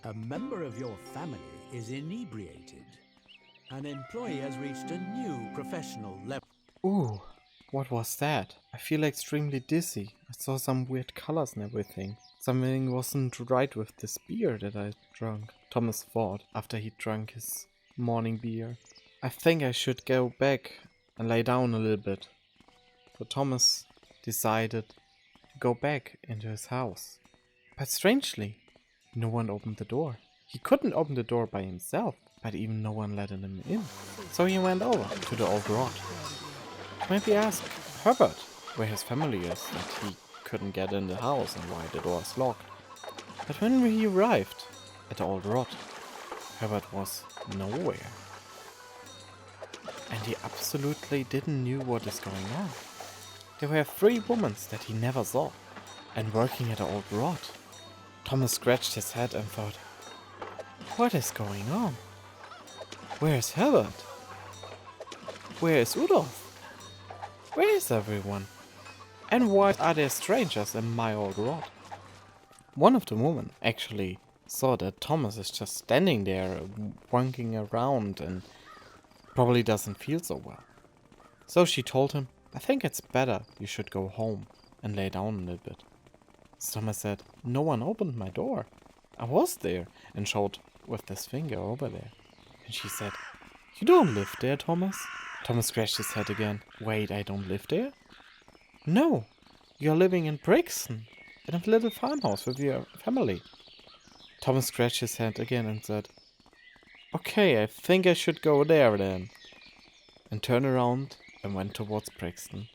A member of your family is inebriated. An employee has reached a new professional level. Ooh, what was that? I feel extremely dizzy. I saw some weird colors and everything. Something wasn't right with this beer that I drank, Thomas thought after he drank his morning beer. I think I should go back and lay down a little bit. So Thomas decided to go back into his house. But strangely, no one opened the door. He couldn't open the door by himself, but even no one let him in. So he went over to the old rod. Maybe ask Herbert where his family is, that he couldn't get in the house and why the door is locked. But when he arrived at the old rod, Herbert was nowhere. And he absolutely didn't know what is going on. There were 3 women that he never saw, and working at the old rod. Thomas scratched his head and thought, what is going on? Where is Herbert? Where is Rudolph? Where is everyone? And why are there strangers in my old rod? One of the women actually saw that Thomas is just standing there, wonking around and probably doesn't feel so well. So she told him, I think it's better you should go home and lay down a little bit. So Thomas said, no one opened my door. I was there, and showed with this finger over there. And she said, you don't live there, Thomas? Thomas scratched his head again. Wait, I don't live there? No, you're living in Brixton, in a little farmhouse with your family. Thomas scratched his head again and said, okay, I think I should go there then. And turned around and went towards Brixton.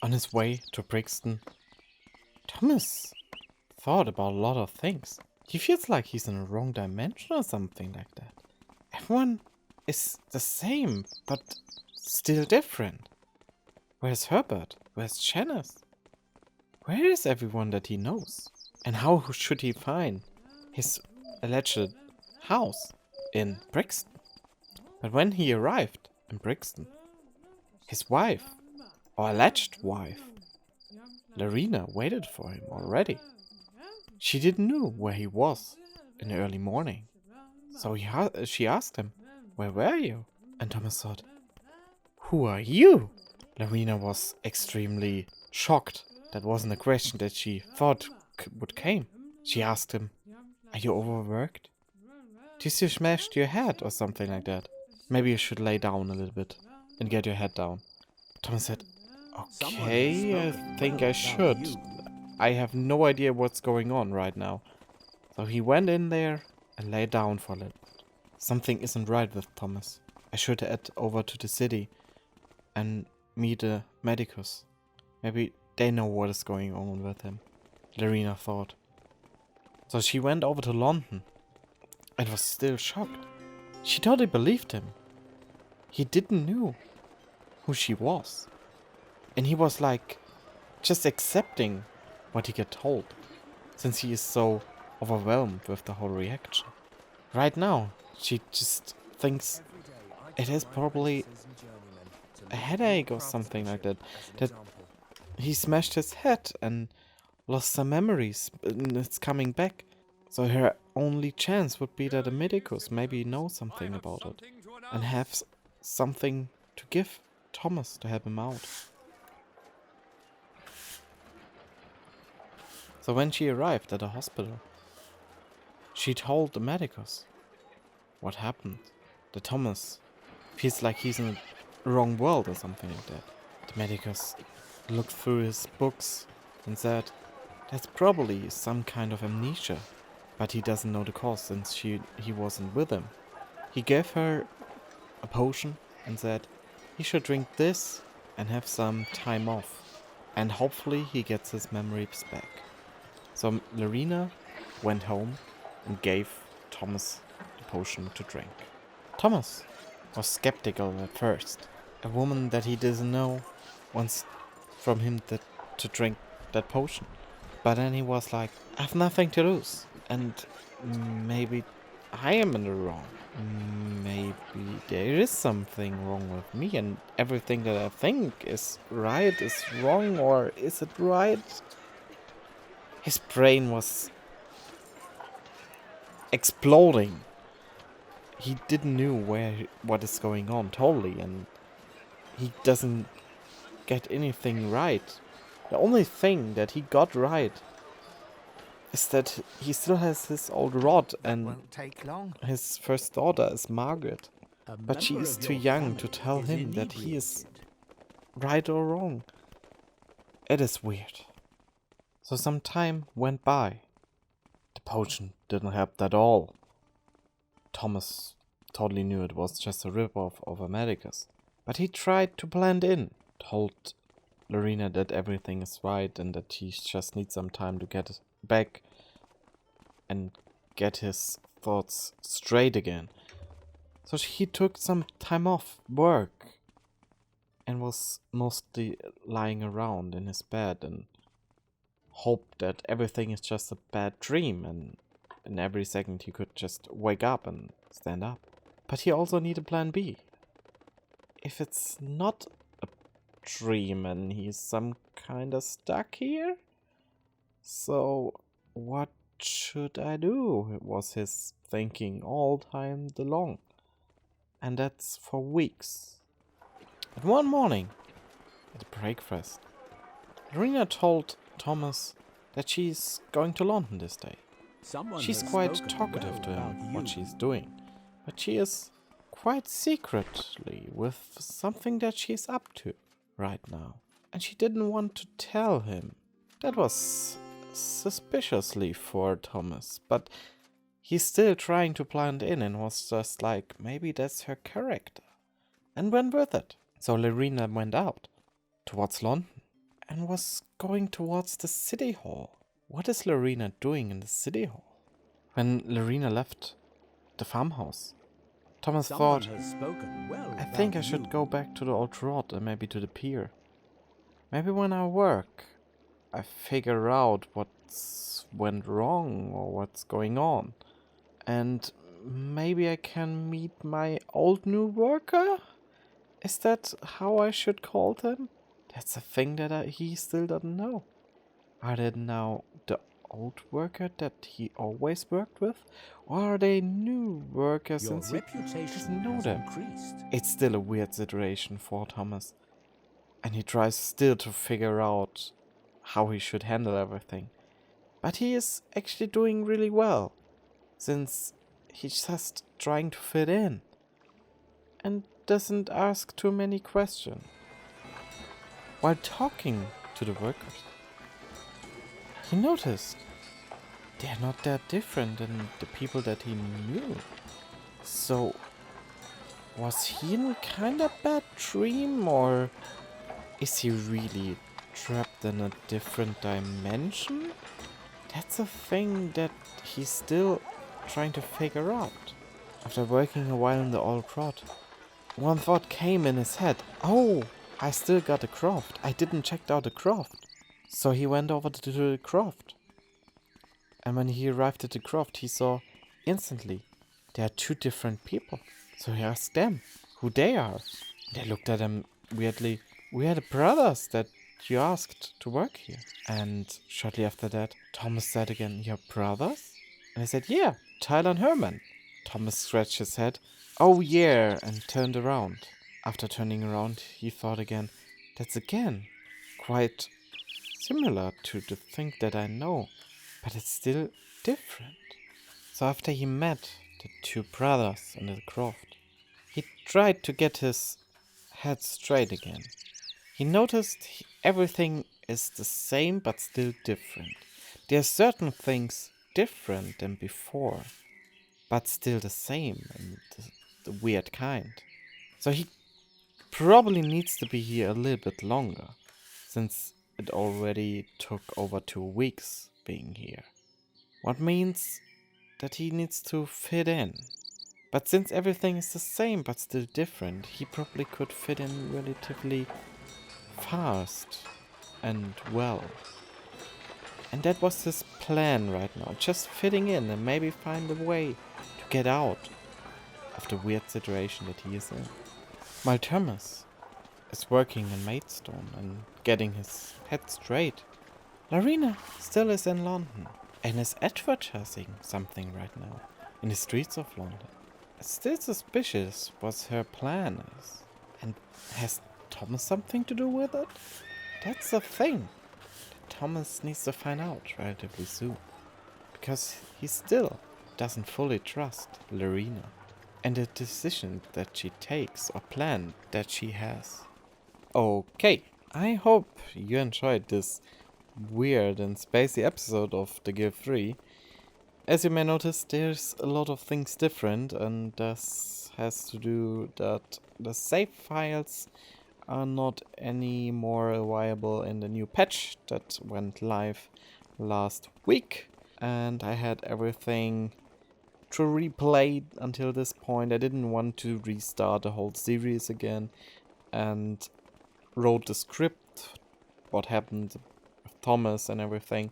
On his way to Brixton, Thomas thought about a lot of things. He feels like he's in a wrong dimension or something like that. Everyone is the same, but still different. Where's Herbert? Where's Janice? Where is everyone that he knows? And how should he find his alleged house in Brixton? But when he arrived in Brixton, his wife, or alleged wife, Larina, waited for him already. She didn't know where he was in the early morning. So she asked him, where were you? And Thomas thought, who are you? Larina was extremely shocked. That wasn't a question that she thought would came. She asked him, are you overworked? Did you smash your head or something like that? Maybe you should lay down a little bit and get your head down. Thomas said, okay, I think I should. I have no idea what's going on right now. So he went in there and lay down for a little bit. Something isn't right with Thomas. I should head over to the city and meet the medicus. Maybe they know what is going on with him, Larina thought. So she went over to London and was still shocked. She totally believed him. He didn't know who she was. And he was like just accepting what he get told, since he is so overwhelmed with the whole reaction. Right now, she just thinks it is probably a headache or something like that. That he smashed his head and lost some memories, and it's coming back. So her only chance would be that the medicus maybe know something about it and have something to give Thomas to help him out. So when she arrived at the hospital, she told the medicus what happened. That Thomas feels like he's in the wrong world or something like that. The medicus looked through his books and said, that's probably some kind of amnesia, but he doesn't know the cause since he wasn't with him. He gave her a potion and said he should drink this and have some time off, and hopefully he gets his memories back. So Larina went home and gave Thomas the potion to drink. Thomas was skeptical at first. A woman that he doesn't know wants from him to drink that potion. But then he was like, I have nothing to lose. And maybe I am in the wrong. Maybe there is something wrong with me and everything that I think is right is wrong, or is it right? His brain was exploding. He didn't know what is going on totally, and he doesn't get anything right. The only thing that he got right is that he still has his old rod, and Won't take long. his first daughter is Margaret. A But she member is of too your young to family tell is him that he is inebriated. right or wrong. It is weird. So some time went by. The potion didn't help at all. Thomas totally knew it was just a rip-off of a Medicus. But he tried to blend in, told Larina that everything is right and that he just needs some time to get back and get his thoughts straight again. So he took some time off work and was mostly lying around in his bed and hoped that everything is just a bad dream, and in every second he could just wake up and stand up. But he also needed a plan B. If it's not a dream and he's some kinda stuck here, so what should I do? Was his thinking all time long. And that's for weeks. But one morning, at breakfast, Larina told Thomas that she's going to London this day. Someone She's has quite spoken talkative well to him about what you. she's doing, but she is quite secretly with something that she's up to right now. And she didn't want to tell him. That was suspiciously for Thomas, but he's still trying to blend in and was just like, maybe that's her character. And went with it. So Larina went out towards London and was going towards the city hall. What is Larina doing in the city hall? When Larina left the farmhouse, Thomas Someone thought, has spoken well I about think I should you. go back to the old rod and maybe to the pier. Maybe when I work, I figure out what's went wrong or what's going on. And maybe I can meet my old new worker? Is that how I should call them? That's a thing that he still doesn't know. Are they now the old worker that he always worked with? Or are they new workers Your since he reputation doesn't know has them? increased. It's still a weird situation for Thomas. And he tries still to figure out how he should handle everything. But he is actually doing really well, since he's just trying to fit in and doesn't ask too many questions. While talking to the workers, he noticed they're not that different than the people that he knew. So, was he in kinda bad dream, or is he really trapped in a different dimension? That's a thing that he's still trying to figure out. After working a while in the old rod, one thought came in his head. Oh, I still got a croft. I didn't check out the croft. So he went over to the croft. And when he arrived at the croft, he saw instantly there are two different people. So he asked them who they are. They looked at him weirdly. We are the brothers that you asked to work here. And shortly after that, Thomas said again, your brothers? And I said, yeah, Tyler and Herman. Thomas scratched his head. Oh yeah, and turned around. After turning around, he thought again, that's again quite similar to the thing that I know, but it's still different. So after he met the two brothers in the croft, he tried to get his head straight again. He noticed everything is the same but still different. There are certain things different than before, but still the same and the weird kind. So he probably needs to be here a little bit longer, since it already took over 2 weeks being here. What means that he needs to fit in. But since everything is the same but still different, he probably could fit in relatively fast and well. And that was his plan right now, just fitting in and maybe find a way to get out of the weird situation that he is in. While Thomas is working in Maidstone and getting his head straight, Larina still is in London and is advertising something right now. in the streets of London. It's still suspicious what her plan is. And has Thomas something to do with it? That's the thing that Thomas needs to find out relatively soon. Because he still doesn't fully trust Larina and the decision that she takes or plan that she has. Okay, I hope you enjoyed this weird and spacey episode of The Guild 3. As you may notice, there's a lot of things different, and this has to do that the save files are not any more viable in the new patch that went live last week. And I had everything to replay until this point. I didn't want to restart the whole series again, and wrote the script, what happened with Thomas and everything.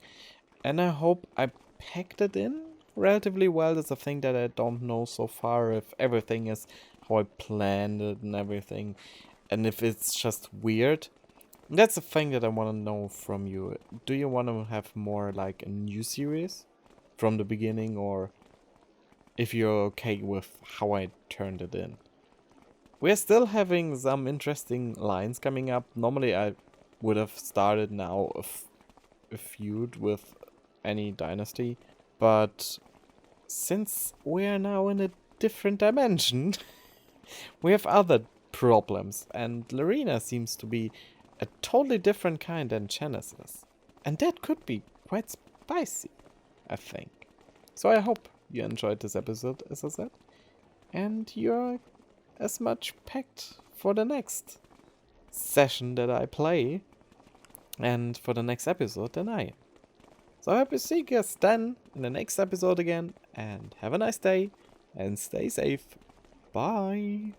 And I hope I packed it in relatively well. That's a thing that I don't know so far, if everything is how I planned it and everything, and if it's just weird. That's the thing that I want to know from you. Do you want to have more like a new series from the beginning, or if you're okay with how I turned it in? We're still having some interesting lines coming up. Normally I would have started now a feud with any dynasty, but since we are now in a different dimension, we have other problems, and Larina seems to be a totally different kind than Janice is. And that could be quite spicy, I think. So I hope you enjoyed this episode, as I said, and you're as much packed for the next session that I play and for the next episode than I am. So I hope you see you guys then in the next episode again, and have a nice day and stay safe. Bye.